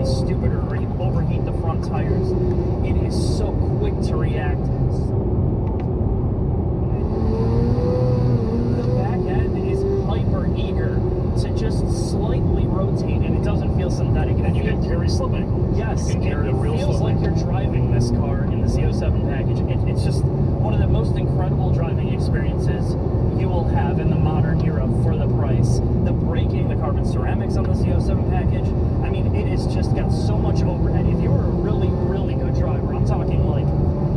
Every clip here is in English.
really stupid or overheat the front tires. It is so quick to react. The back end is hyper eager to just slightly rotate, and it doesn't feel synthetic. And you can carry slip angle. Yes, you can carry it a real feels like you're driving this car in the Z07 package. It's just one of the most incredible driving experiences you will have in the modern era for the price. The braking, the carbon ceramics on the Z07 package, I mean, it has just got so much overhead. If you're a really, really good driver, I'm talking like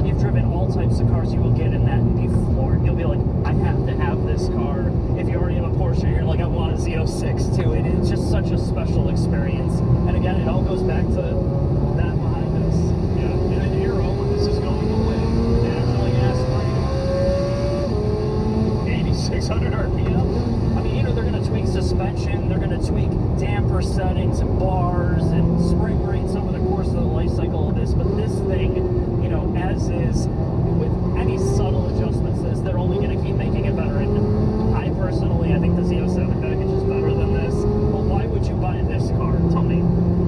you've driven all types of cars, you will get in that and be floored. You'll be like, I have to have this car. If you already have a Porsche, you're like, I want a Z06 too. It is just such a special experience. And again, it all goes back to that behind us. Yeah, in an era when this is going away, Naturally aspirated. 8,600 RPM. I mean, you know, they're going to tweak suspension, they're going to tweak damper settings and bars and spring rates over the course of the life cycle of this, but this thing, you know, as is, with any subtle adjustments, they're only going to keep making it better. And I personally, I think the Z07 package is better than this. But why would you buy this car? Tell me.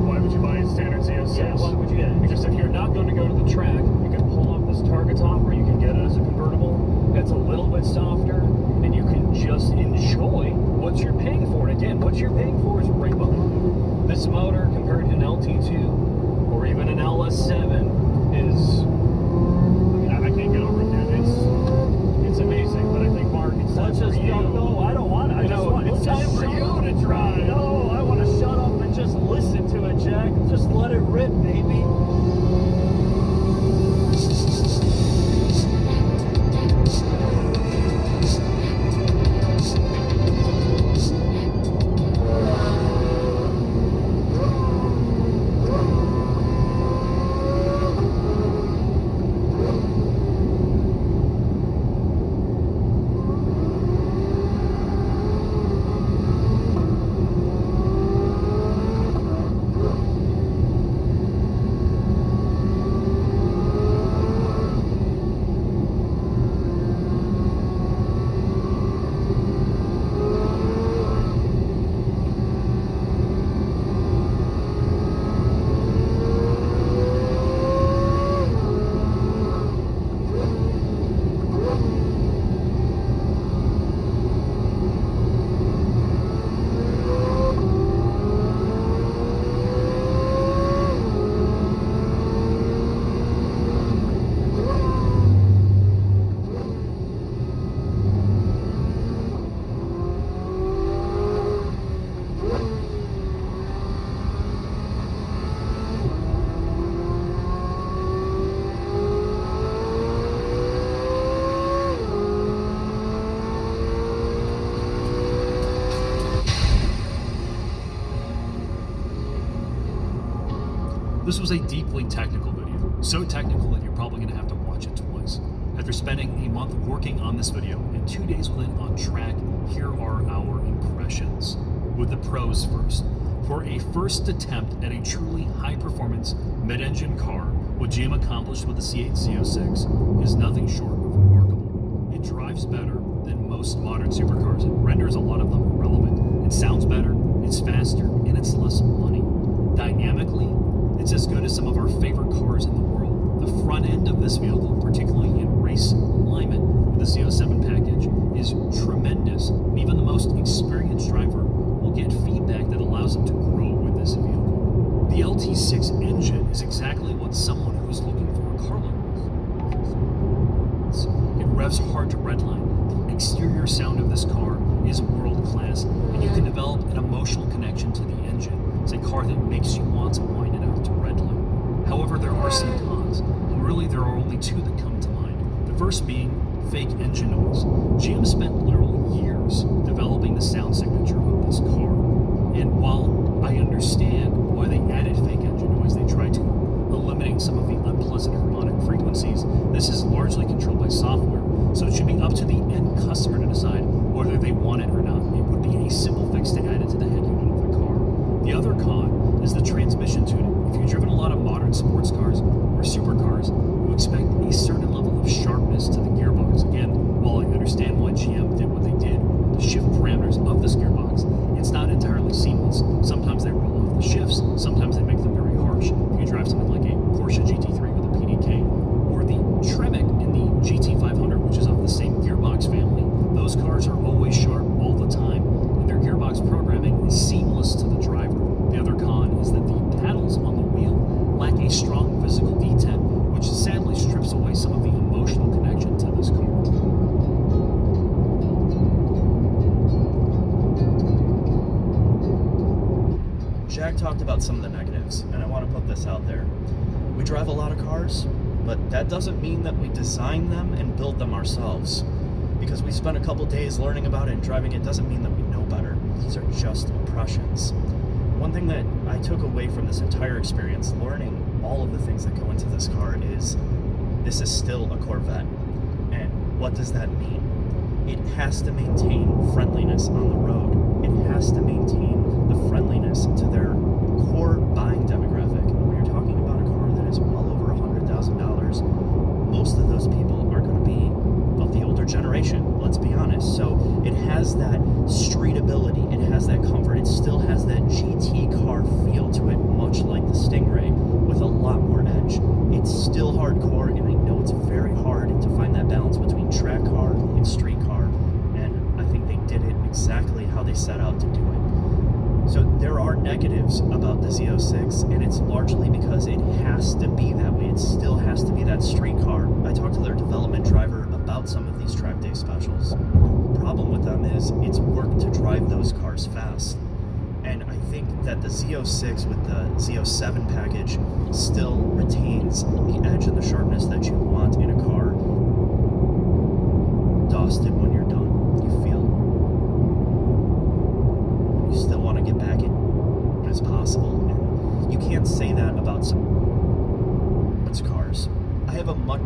Why would you buy a standard Z06? Yeah, why would you get it? Because if you're not going to go to the track, you can pull off this target top, or you can get it as a convertible. That's a little bit softer, and you can just enjoy what you're paying for. And again, what you're paying for is right behind you. This motor compared to an LT2 or even an LS7 is, I can't get over it, dude. It's amazing, but I think, Mark, it's time for you. No, I don't want it. I just want it's time for you to drive. No, I want to shut up and just listen to it, Jack. Just let it rip, baby. This was a deeply technical video, so technical that you're probably going to have to watch it twice. After spending a month working on this video and 2 days with it on track, here are our impressions. With the pros first. For a first attempt at a truly high-performance mid-engine car, what GM accomplished with the C8 Z06 is nothing short of remarkable. It drives better than most modern supercars and renders a lot of them irrelevant. It sounds better, it's faster, and it's less money. Dynamically, it's as good as some of our favorite cars in the world. The front end of this vehicle, particularly in race alignment with the Z07 package, is tremendous. And even the most experienced driver will get feedback that allows them to grow with this vehicle. The LT6 engine is exactly what someone who's looking for a car wants. It revs hard to redline. The exterior sound of this car is world class, and you can develop an emotional connection to the engine. It's a car that makes you want to wind it out to redline. However, there are some cons, and really there are only two that come to mind. The first being fake engine noise. GM spent literal years developing the sound signature of this car. And while I understand why they added fake engine noise, they tried to eliminate some of the unpleasant harmonic frequencies. This is largely controlled by software, so it should be up to the end customer to decide whether they want it or not. It would be a simple fix to add it to the head unit of the car. The other con is the transmission tuning. If you've driven a lot of modern sports cars or supercars, you expect a certain level of sharpness to the gearbox. Again, while I understand why GM did what they did to shift parameters of this gearbox, it's not entirely seamless. Sometimes they roll off the shifts, sometimes they make them very some of the negatives, and I want to put this out there. We drive a lot of cars, but that doesn't mean that we design them and build them ourselves. Because we spent a couple days learning about it and driving it doesn't mean that we know better. These are just impressions. One thing that I took away from this entire experience, learning all of the things that go into this car, is this is still a Corvette. And what does that mean? It has to maintain friendliness on the road. It has to maintain the friendliness to their core buying demographic. And when you're talking about a car that is well over $100,000, most of those people are going to be of the older generation, let's be honest. So it has that streetability, it has that comfort, it still has that GT car feel to it, much like the Stingray, with a lot more edge. It's still hardcore, and I know it's very hard to find that balance between track car and street car, and I think they did it exactly how they set out to do it. So there are negatives about the Z06, and it's largely because it has to be that way. It still has to be that street car. I talked to their development driver about some of these track day specials. The problem with them is it's work to drive those cars fast. And I think that the Z06 with the Z07 package still retains the edge and the sharpness that you want in a car. Dusted when you're done, you feel you still want to get back in as possible. And you can't say that about some cars. I have a much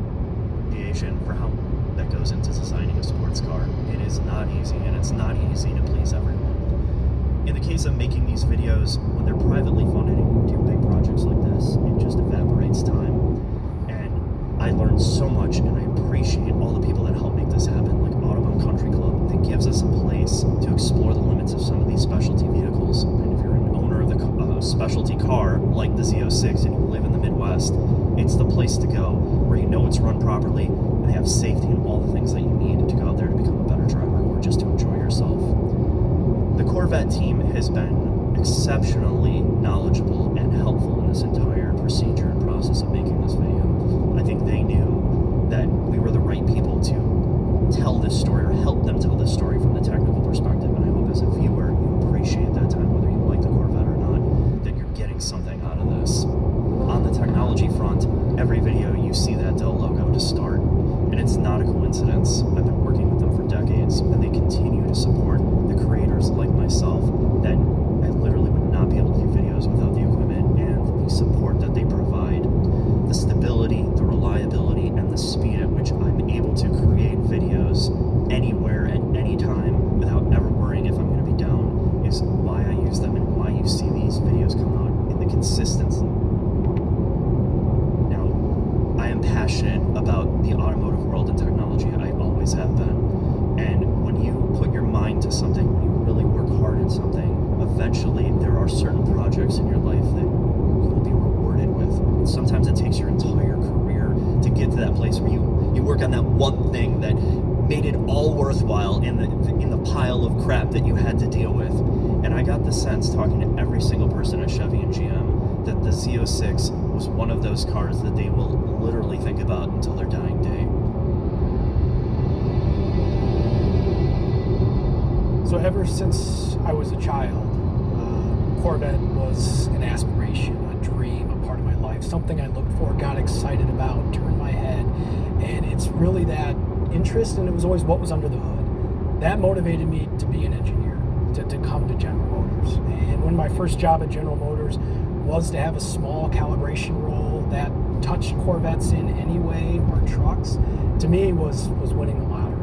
appreciation for how that goes into designing a sports car. It is not easy, and it's not easy to please everyone. In the case of making these videos, when they're privately funded and you do big projects like this, it just evaporates time. And I learned so much, and I appreciate all the people that help make this happen, like Audubon Country Club, that gives us a place to explore the limits of some of these specialty vehicles. And if you're an owner of the specialty car, like the Z06, and you live in the Midwest, it's the place to go, where you know it's run properly, and they have safety and all the things that you need to go out there to become a better driver, or just to enjoy yourself. The Corvette team has been exceptionally knowledgeable and helpful in this entire procedure and process of making this video. I think they knew that we were the right people to tell this story, or help them tell this story from the technical perspective, and I hope as a viewer you appreciate that time, whether you like the Corvette or not, that you're getting something out of this. On the technology front, every video you see that Dell logo to start, and it's not a coincidence. I've been working with them for decades, and they continue to support the creators like myself that I literally would not be able to do videos without the equipment and the support that they provide. The stability, the reliability, and the speed at which I'm able to create videos anywhere at any time without ever worrying if I'm going to be down is why I use them, and why you see these videos come out in the consistency. I am passionate about the automotive world and technology. I always have been. And when you put your mind to something, when you really work hard at something, eventually there are certain projects in your life that you will be rewarded with. And sometimes it takes your entire career to get to that place where you work on that one thing that made it all worthwhile in the pile of crap that you had to deal with. And I got the sense, talking to every single person at Chevy and GM, that the Z06 was one of those cars that they will literally think about until their dying day. So ever since I was a child, Corvette was an aspiration, a dream, a part of my life, something I looked for, got excited about, turned my head, and it's really that interest, and it was always what was under the hood. That motivated me to be an engineer, to come to General Motors. And when my first job at General Motors was to have a small calibration role that touched Corvettes in any way, or trucks, to me was winning the lottery.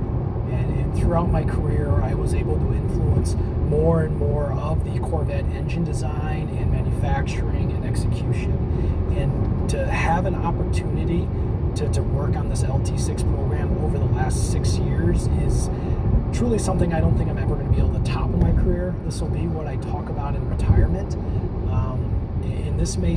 And throughout my career, I was able to influence more and more of the Corvette engine design and manufacturing and execution. And to have an opportunity to work on this LT6 program over the last 6 years is truly something I don't think I'm ever going to be able to top in my career. This will be what I talk about in retirement. And this may